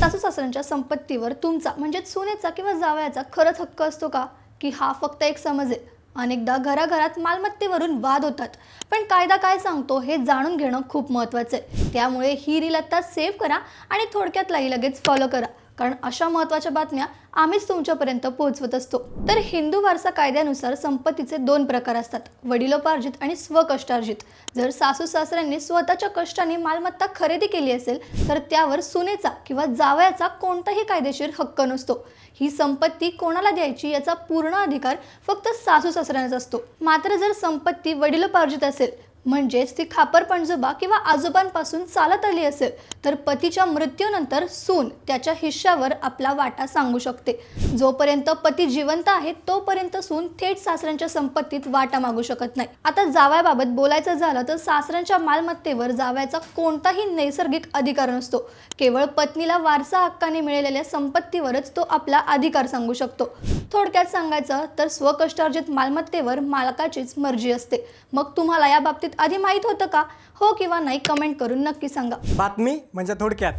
सासू सासऱ्यांच्या संपत्तीवर तुमचा म्हणजेच सुनेचा किंवा जावयाचा खरंच हक्क असतो का, की हा फक्त एक समज आहे? अनेकदा घराघरात मालमत्तेवरून वाद होतात, पण कायदा काय सांगतो हे जाणून घेणं खूप महत्त्वाचं आहे. त्यामुळे ही रील आता सेव्ह करा आणि थोडक्यातलाही लगेच फॉलो करा, कारण अशा महत्त्वाच्या बातम्या आम्हीच तुमच्यापर्यंत पोहोचवत असतो. तर हिंदू वारसा कायद्यानुसार संपत्तीचे दोन प्रकार असतात, वडिलोपार्जित आणि स्वकष्टार्जित. जर सासू सासऱ्यांनी स्वतःच्या कष्टाने मालमत्ता खरेदी केली असेल तर त्यावर सुनेचा किंवा जावयाचा कोणताही कायदेशीर हक्क नसतो. ही संपत्ती कोणाला द्यायची याचा पूर्ण अधिकार फक्त सासू सासऱ्यांनाच असतो. मात्र जर संपत्ती वडिलोपार्जित असेल, म्हणजेच ती खापर पणजोबा किंवा आजोबांपासून चालत आली असेल, तर पतीच्या मृत्यूनंतर सून त्याच्या हिश्श्यावर आपला वाटा सांगू शकते. जोपर्यंत पती जिवंत आहे तोपर्यंत सून थेट सासऱ्यांच्या संपत्तीत वाटा मागू शकत नाही. आता जावयाबाबत बोलायचं झालं तर सासऱ्यांच्या मालमत्तेवर जावयाचा कोणताही नैसर्गिक अधिकार नसतो. केवळ पत्नीला वारसा हक्काने मिळालेल्या संपत्तीवरच तो आपला अधिकार सांगू शकतो. थोडक्यात सांगायचं तर स्वकष्टार्जित मालमत्तेवर मालकाचीच मर्जी असते. मग तुम्हाला या बाबतीत आधी माहित होतं का? हो किंवा नाही कमेंट करून नक्की सांगा. बातमी म्हणजे थोडक्यात.